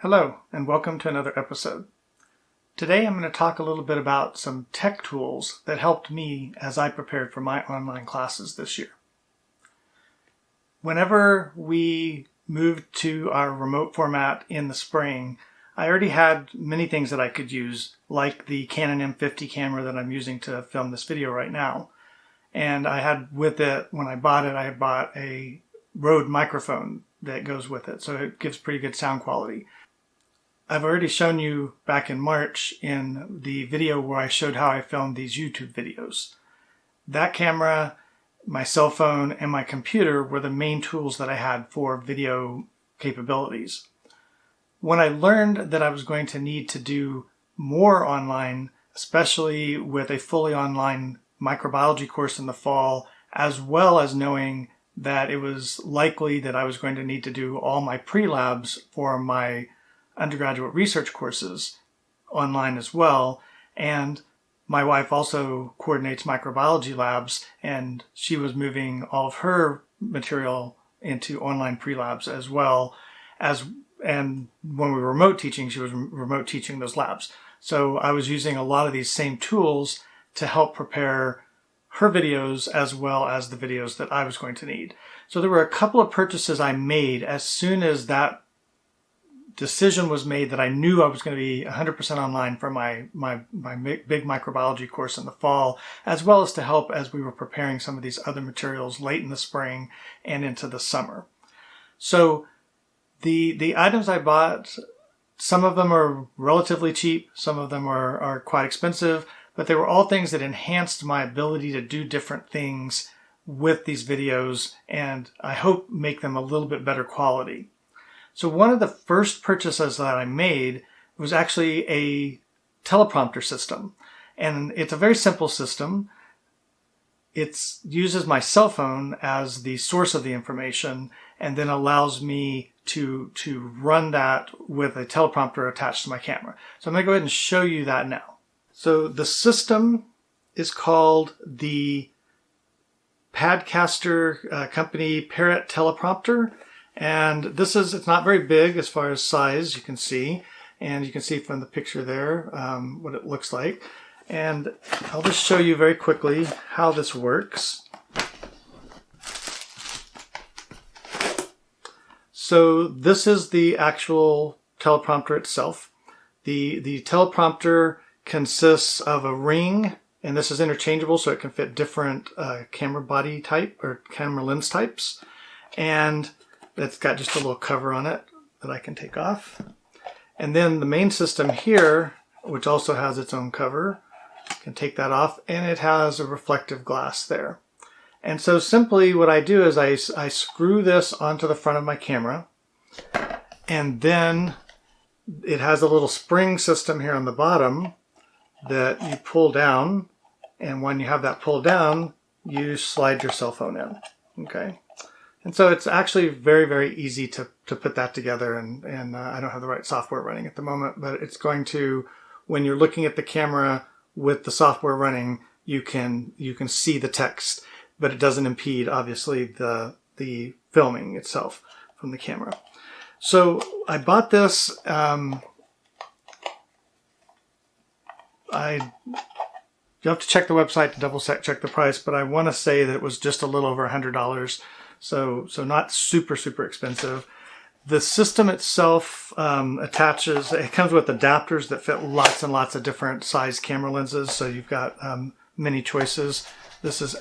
Hello, and welcome to another episode. Today I'm going to talk a little bit about some tech tools that helped me as I prepared for my online classes this year. Whenever we moved to our remote format in the spring, I already had many things that I could use, like the Canon M50 camera that I'm using to film this video right now. And I had with it, when I bought it, I had bought a Rode microphone that goes with it, so it gives pretty good sound quality. I've already shown you back in March in the video where I showed how I filmed these YouTube videos. That camera, my cell phone, and my computer were the main tools that I had for video capabilities. When I learned that I was going to need to do more online, especially with a fully online microbiology course in the fall, as well as knowing that it was likely that I was going to need to do all my pre-labs for my undergraduate research courses online as well. And my wife also coordinates microbiology labs, and she was moving all of her material into online pre-labs as well and when we were remote teaching, she was remote teaching those labs. So I was using a lot of these same tools to help prepare her videos as well as the videos that I was going to need. So there were a couple of purchases I made as soon as that decision was made that I knew I was going to be 100% online for my big microbiology course in the fall, as well as to help as we were preparing some of these other materials late in the spring and into the summer. So the items I bought, some of them are relatively cheap, some of them are quite expensive, but they were all things that enhanced my ability to do different things with these videos, and I hope make them a little bit better quality. So one of the first purchases that I made was actually a teleprompter system. And it's a very simple system. It uses my cell phone as the source of the information and then allows me to run that with a teleprompter attached to my camera. So I'm going to go ahead and show you that now. So the system is called the Padcaster company Parrot Teleprompter. And it's not very big as far as size, you can see. And you can see from the picture there what it looks like. And I'll just show you very quickly how this works. So this is the actual teleprompter itself. The teleprompter consists of a ring, and this is interchangeable so it can fit different camera body type or camera lens types. And it's got just a little cover on it that I can take off. And then the main system here, which also has its own cover, I can take that off, and it has a reflective glass there. And so simply what I do is I screw this onto the front of my camera, and then it has a little spring system here on the bottom that you pull down, and when you have that pulled down, you slide your cell phone in. Okay. And so it's actually very, very easy to put that together, and I don't have the right software running at the moment, but it's going to, when you're looking at the camera with the software running, you can see the text, but it doesn't impede, obviously, the filming itself from the camera. So I bought this, you have to check the website to double check the price, but I want to say that it was just a little over $100. So not super, super expensive. The system itself it comes with adapters that fit lots and lots of different size camera lenses. So you've got many choices. This is the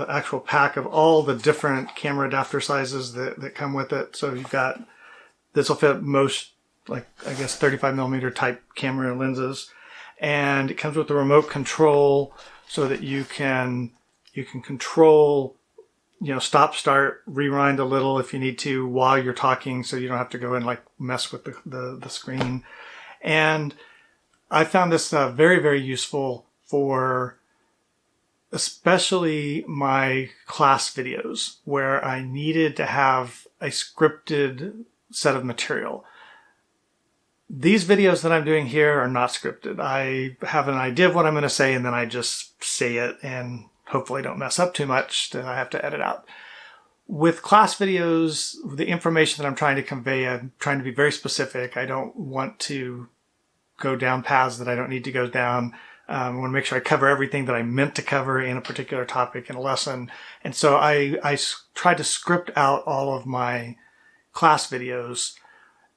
actual pack of all the different camera adapter sizes that come with it. So this will fit most, like, I guess 35 millimeter type camera lenses. And it comes with a remote control so that you can control, stop, start, rewind a little if you need to while you're talking, so you don't have to go and like mess with the screen. And I found this very, very useful for especially my class videos where I needed to have a scripted set of material. These videos that I'm doing here are not scripted. I have an idea of what I'm going to say, and then I just say it, and hopefully don't mess up too much that I have to edit out. With class videos, the information that I'm trying to convey, I'm trying to be very specific. I don't want to go down paths that I don't need to go down. I want to make sure I cover everything that I meant to cover in a particular topic in a lesson. And so I tried to script out all of my class videos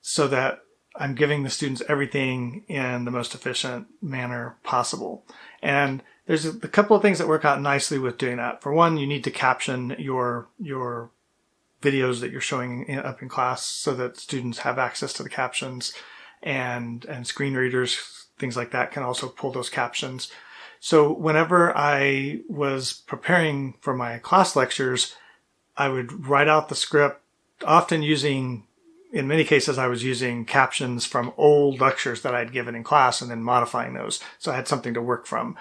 so that I'm giving the students everything in the most efficient manner possible. And there's a couple of things that work out nicely with doing that. For one, you need to caption your videos that you're showing up in class so that students have access to the captions, and screen readers, things like that, can also pull those captions. So whenever I was preparing for my class lectures, I would write out the script, often in many cases, I was using captions from old lectures that I'd given in class and then modifying those. So I had something to work from.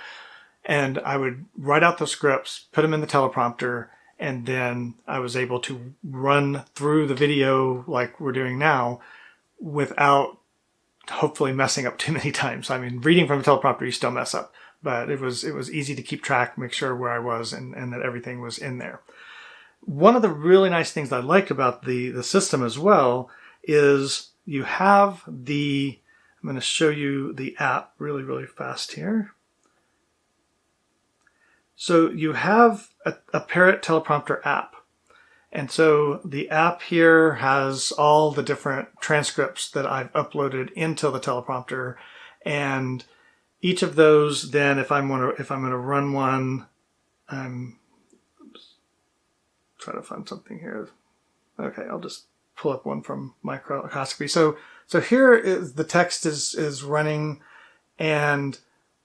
And I would write out those scripts, put them in the teleprompter, and then I was able to run through the video like we're doing now without hopefully messing up too many times. I mean, reading from a teleprompter, you still mess up, but it was easy to keep track, make sure where I was and that everything was in there. One of the really nice things I liked about the system as well is you have I'm going to show you the app really, really fast here. So you have a Parrot teleprompter app. And so the app here has all the different transcripts that I've uploaded into the teleprompter. And each of those, then if I'm going to run one, try to find something here. Okay, I'll just pull up one from Microscopy. So here is the text is running, and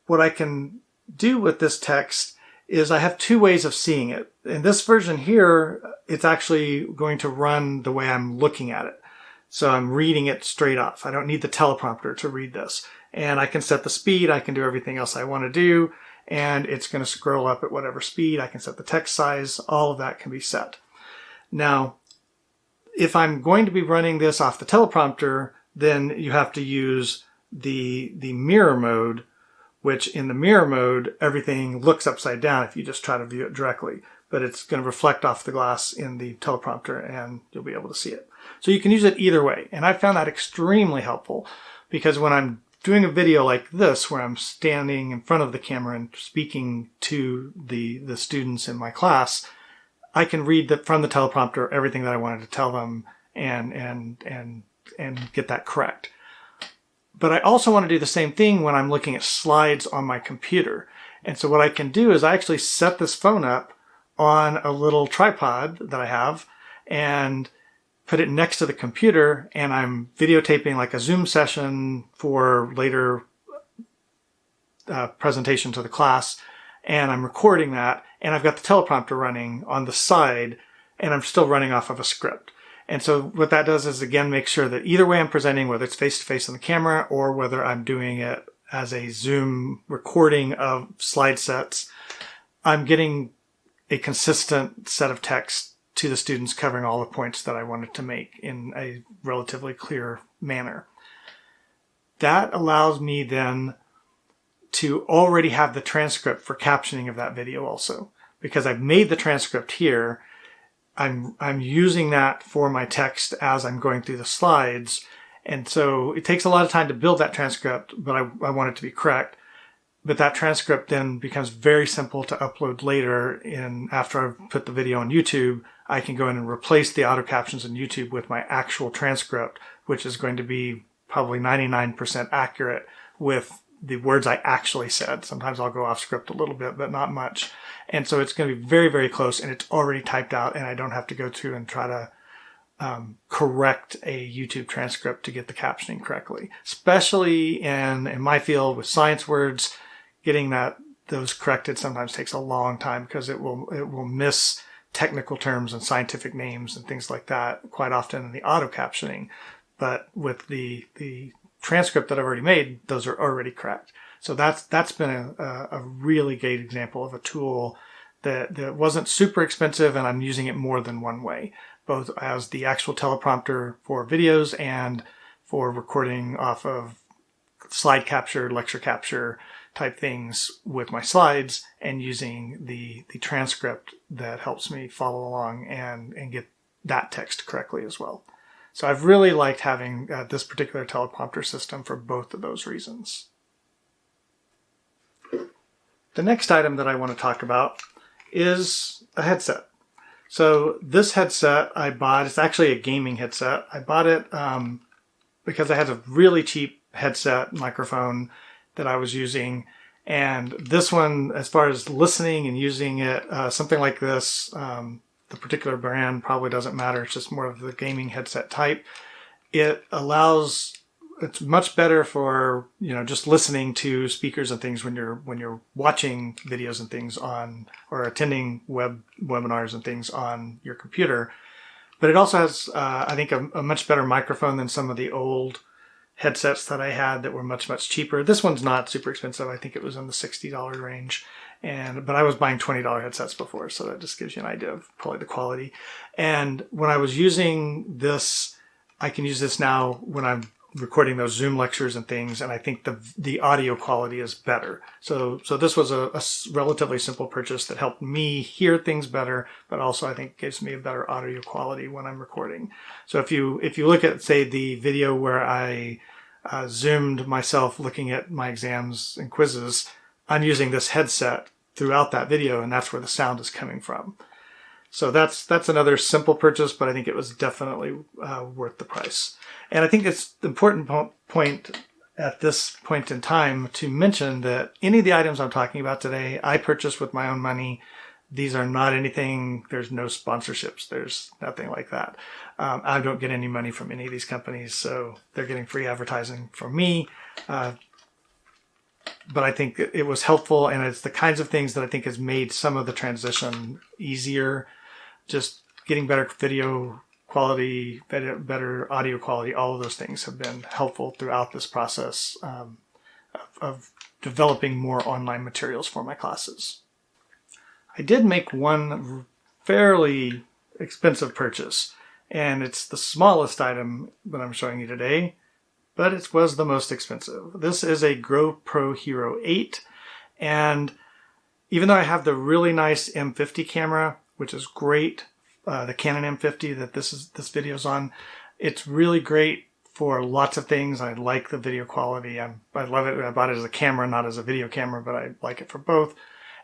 what I can do with this text is I have two ways of seeing it. In this version here, it's actually going to run the way I'm looking at it. So I'm reading it straight off. I don't need the teleprompter to read this. And I can set the speed. I can do everything else I want to do. And it's going to scroll up at whatever speed. I can set the text size. All of that can be set. Now, if I'm going to be running this off the teleprompter, then you have to use the mirror mode, which in the mirror mode, everything looks upside down if you just try to view it directly. But it's going to reflect off the glass in the teleprompter and you'll be able to see it. So you can use it either way. And I found that extremely helpful because when I'm doing a video like this, where I'm standing in front of the camera and speaking to the students in my class, I can read from the teleprompter everything that I wanted to tell them and get that correct. But I also want to do the same thing when I'm looking at slides on my computer. And so what I can do is I actually set this phone up on a little tripod that I have and put it next to the computer, and I'm videotaping like a Zoom session for later presentation to the class, and I'm recording that, and I've got the teleprompter running on the side, and I'm still running off of a script. And so what that does is, again, make sure that either way I'm presenting, whether it's face-to-face on the camera or whether I'm doing it as a Zoom recording of slide sets, I'm getting a consistent set of text to the students covering all the points that I wanted to make in a relatively clear manner. That allows me then to already have the transcript for captioning of that video also. Because I've made the transcript here, I'm using that for my text as I'm going through the slides. And so it takes a lot of time to build that transcript, but I want it to be correct. But that transcript then becomes very simple to upload later. After I've put the video on YouTube, I can go in and replace the auto captions in YouTube with my actual transcript, which is going to be probably 99% accurate with the words I actually said. Sometimes I'll go off script a little bit, but not much. And so it's going to be very, very close, and it's already typed out, and I don't have to go through and try to correct a YouTube transcript to get the captioning correctly. Especially in my field with science words, getting those corrected sometimes takes a long time because it will miss technical terms and scientific names and things like that quite often in the auto captioning. But with the transcript that I've already made, those are already correct. So that's been a really great example of a tool that wasn't super expensive, and I'm using it more than one way, both as the actual teleprompter for videos and for recording off of slide capture, lecture capture, type things with my slides and using the transcript that helps me follow along and get that text correctly as well. So I've really liked having this particular teleprompter system for both of those reasons. The next item that I want to talk about is a headset. So this headset I bought, it's actually a gaming headset. I bought it because I had a really cheap headset microphone that I was using. And this one, as far as listening and using it, something like this, the particular brand probably doesn't matter. It's just more of the gaming headset type. It's much better for, just listening to speakers and things when you're watching videos and things on, or attending webinars and things on your computer. But it also has, I think, a much better microphone than some of the old headsets that I had that were much, much cheaper. This one's not super expensive. I think it was in the $60 range. But I was buying $20 headsets before, so that just gives you an idea of probably the quality. And when I was using this, I can use this now when I'm recording those Zoom lectures and things, and I think the audio quality is better. So this was a relatively simple purchase that helped me hear things better, but also I think gives me a better audio quality when I'm recording. So if you look at, say, the video where I zoomed myself looking at my exams and quizzes, I'm using this headset throughout that video, and that's where the sound is coming from. So that's another simple purchase, but I think it was definitely worth the price. And I think it's the important point at this point in time to mention that any of the items I'm talking about today, I purchased with my own money. These are not anything, there's no sponsorships, there's nothing like that. I don't get any money from any of these companies, so they're getting free advertising from me. But I think it was helpful, and it's the kinds of things that I think has made some of the transition easier. Just getting better video quality, better audio quality, all of those things have been helpful throughout this process of developing more online materials for my classes. I did make one fairly expensive purchase, and it's the smallest item that I'm showing you today, but it was the most expensive. This is a GoPro Hero 8, and even though I have the really nice M50 camera, which is great, the Canon M50 that this video's on, it's really great for lots of things. I like the video quality. I love it. I bought it as a camera, not as a video camera, but I like it for both.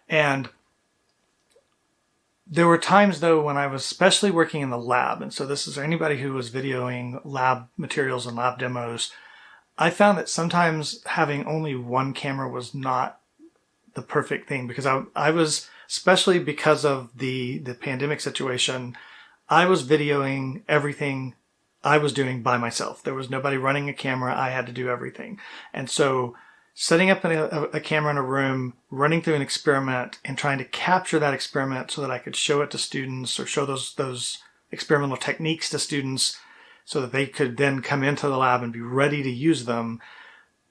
And there were times, though, when I was especially working in the lab, and so this is anybody who was videoing lab materials and lab demos, I found that sometimes having only one camera was not the perfect thing, because I was, especially because of the pandemic situation, I was videoing everything I was doing by myself. There was nobody running a camera. I had to do everything. And so setting up a camera in a room, running through an experiment, and trying to capture that experiment so that I could show it to students or show those experimental techniques to students so that they could then come into the lab and be ready to use them,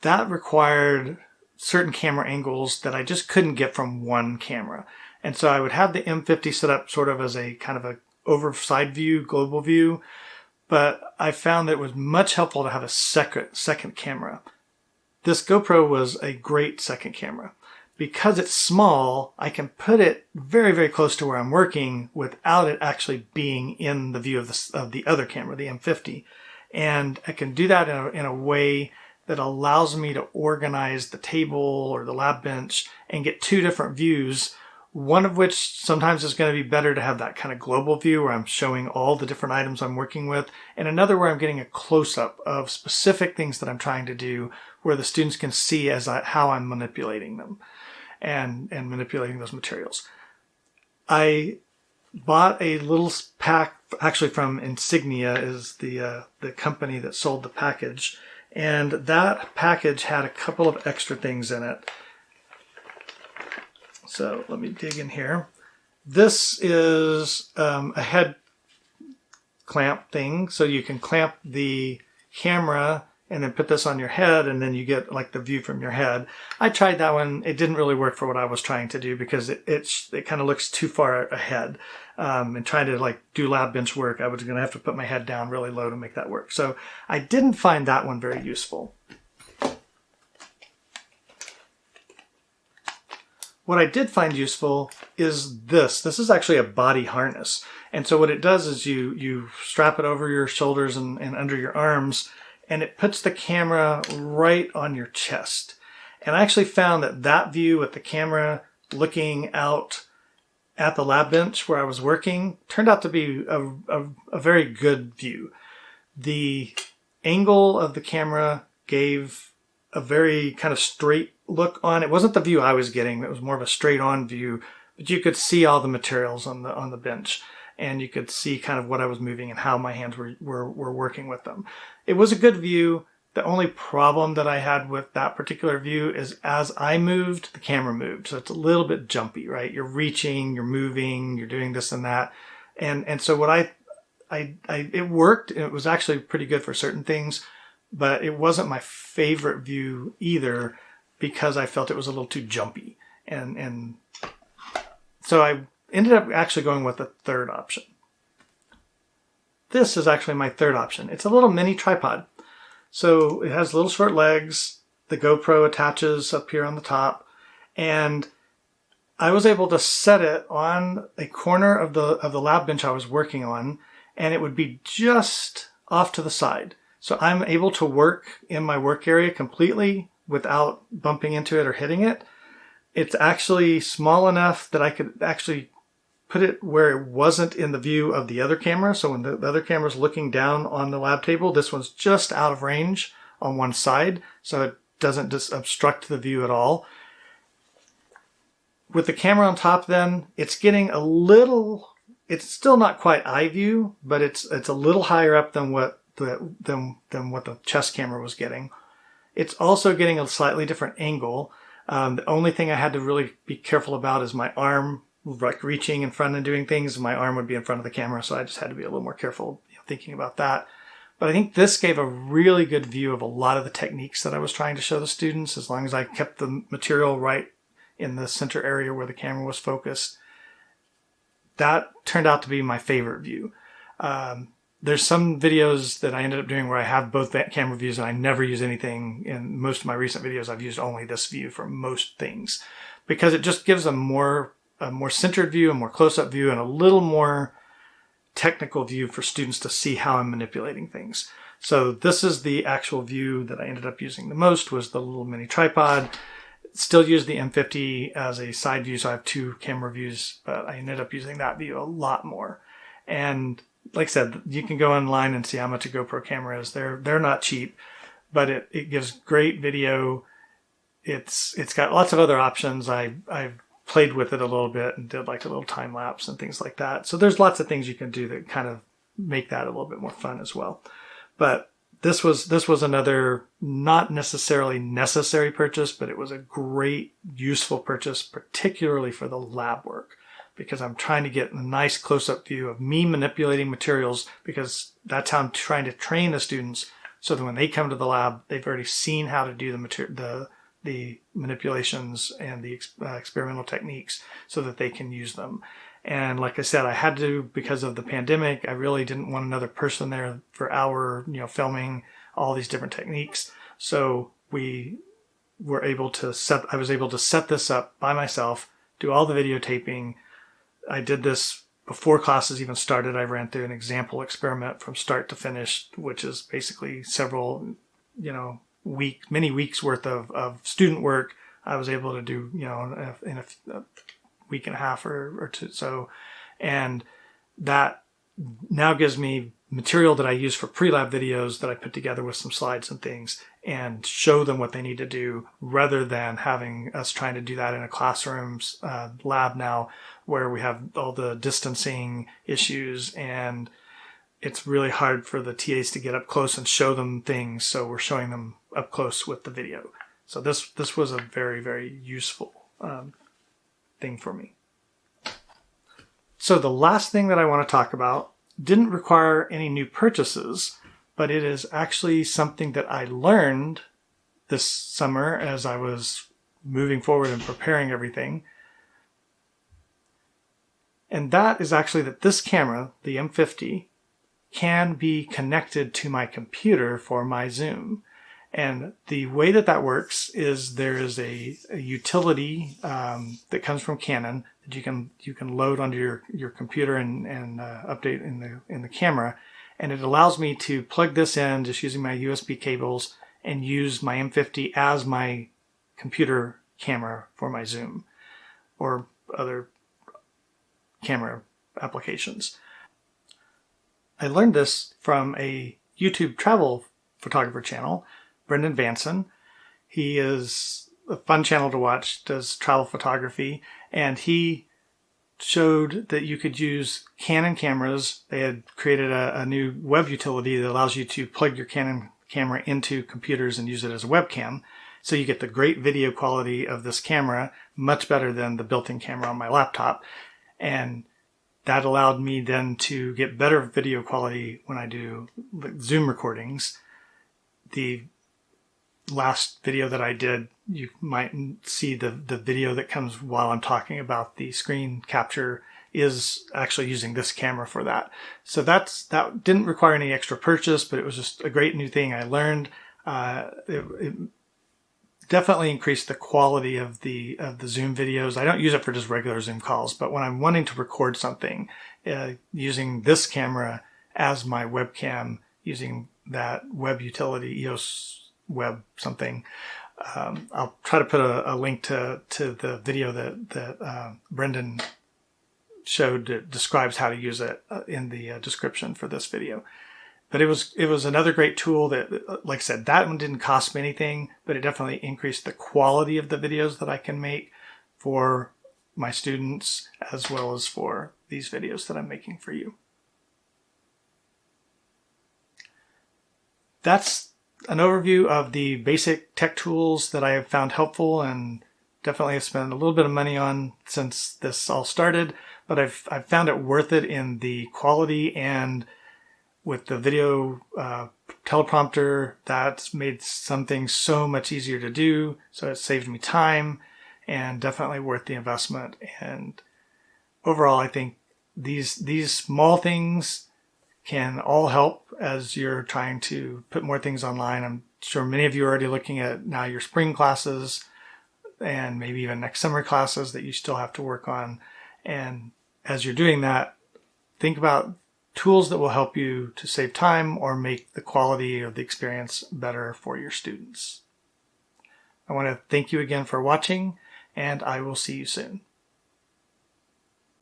that required certain camera angles that I just couldn't get from one camera. And so I would have the M50 set up sort of as a kind of a overside view, global view, but I found that it was much helpful to have a second camera. This GoPro was a great second camera. Because it's small, I can put it very, very close to where I'm working without it actually being in the view of the other camera, the M50. And I can do that in a way that allows me to organize the table or the lab bench and get two different views, one of which sometimes is going to be better to have that kind of global view where I'm showing all the different items I'm working with, and another where I'm getting a close-up of specific things that I'm trying to do where the students can see how I'm manipulating them and manipulating those materials. I bought a little pack, actually from Insignia is the company that sold the package, and that package had a couple of extra things in it. So let me dig in here. This is a head clamp thing, so you can clamp the camera and then put this on your head, and then you get like the view from your head. I tried that one. It didn't really work for what I was trying to do because it kind of looks too far ahead. And trying to like do lab bench work, I was going to have to put my head down really low to make that work. So I didn't find that one very useful. What I did find useful is this. This is actually a body harness. And so what it does is you strap it over your shoulders and under your arms, and it puts the camera right on your chest. And I actually found that view with the camera looking out at the lab bench where I was working turned out to be a very good view. The angle of the camera gave a very kind of straight look on. It wasn't the view I was getting. It was more of a straight on view, but you could see all the materials on the bench, and you could see kind of what I was moving and how my hands were working with them. It was a good view. The only problem that I had with that particular view is as I moved, the camera moved. So it's a little bit jumpy, right? You're reaching, you're moving, you're doing this and that. And so what it worked. It was actually pretty good for certain things, but it wasn't my favorite view either because I felt it was a little too jumpy. And so I ended up actually going with the third option. This is actually my third option. It's a little mini tripod. So it has little short legs. The GoPro attaches up here on the top, and I was able to set it on a corner of the lab bench I was working on, and it would be just off to the side. So I'm able to work in my work area completely without bumping into it or hitting it. It's actually small enough that I could actually put it where it wasn't in the view of the other camera. So when the other camera's looking down on the lab table, this one's just out of range on one side, so it doesn't just obstruct the view at all. With the camera on top then, it's getting a little, it's still not quite eye view, but it's a little higher up than what the chest camera was getting. It's also getting a slightly different angle. The only thing I had to really be careful about is my arm, like reaching in front and doing things. My arm would be in front of the camera, so I just had to be a little more careful, thinking about that. But I think this gave a really good view of a lot of the techniques that I was trying to show the students, as long as I kept the material right in the center area where the camera was focused. That turned out to be my favorite view. There's some videos that I ended up doing where I have both camera views and I never use anything. In most of my recent videos, I've used only this view for most things because it just gives a more centered view, a more close-up view, and a little more technical view for students to see how I'm manipulating things. So this is the actual view that I ended up using the most, was the little mini tripod. Still use the M50 as a side view, so I have two camera views, but I ended up using that view a lot more. And like I said, you can go online and see how much a GoPro camera is. They're not cheap, but it gives great video. It's got lots of other options. I've played with it a little bit and did like a little time lapse and things like that. So there's lots of things you can do that kind of make that a little bit more fun as well. But this was another not necessarily necessary purchase, but it was a great, useful purchase, particularly for the lab work, because I'm trying to get a nice close-up view of me manipulating materials, because that's how I'm trying to train the students so that when they come to the lab, they've already seen how to do the manipulations and the experimental techniques so that they can use them. And like I said, I had to, because of the pandemic, I really didn't want another person there for filming all these different techniques. So I was able to set this up by myself, do all the videotaping. I did this before classes even started. I ran through an example experiment from start to finish, which is basically several, many weeks worth of student work. I was able to do, in a week and a half or two. So, and that now gives me material that I use for pre-lab videos that I put together with some slides and things and show them what they need to do, rather than having us trying to do that in a classroom's lab now, where we have all the distancing issues and it's really hard for the TAs to get up close and show them things. So we're showing them up close with the video. So this was a very, very useful thing for me. So the last thing that I want to talk about didn't require any new purchases, but it is actually something that I learned this summer as I was moving forward and preparing everything. And that is actually that this camera, the M50, can be connected to my computer for my Zoom. And the way that that works is there is a utility that comes from Canon that you can load onto your computer and update in the camera, and it allows me to plug this in just using my USB cables and use my M50 as my computer camera for my Zoom or other camera applications. I learned this from a YouTube travel photographer channel, Brendan Vanson. He is a fun channel to watch, does travel photography, and he showed that you could use Canon cameras. They had created a new web utility that allows you to plug your Canon camera into computers and use it as a webcam. So you get the great video quality of this camera, much better than the built-in camera on my laptop. And that allowed me then to get better video quality when I do Zoom recordings. The last video that I did, you might see the video that comes while I'm talking about the screen capture is actually using this camera for that. So that didn't require any extra purchase, but it was just a great new thing I learned. It definitely increased the quality of the Zoom videos. I don't use it for just regular Zoom calls, but when I'm wanting to record something, using this camera as my webcam, using that web utility, EOS Web something, I'll try to put a link to the video that Brendan showed that describes how to use it in the description for this video. But it was another great tool that, like I said, that one didn't cost me anything, but it definitely increased the quality of the videos that I can make for my students as well as for these videos that I'm making for you. That's an overview of the basic tech tools that I have found helpful and definitely have spent a little bit of money on since this all started, but I've found it worth it in the quality, and with the video teleprompter, that's made some things so much easier to do. So it saved me time and definitely worth the investment. And overall, I think these small things can all help as you're trying to put more things online. I'm sure many of you are already looking at now your spring classes and maybe even next summer classes that you still have to work on. And as you're doing that, think about tools that will help you to save time or make the quality of the experience better for your students. I want to thank you again for watching, and I will see you soon.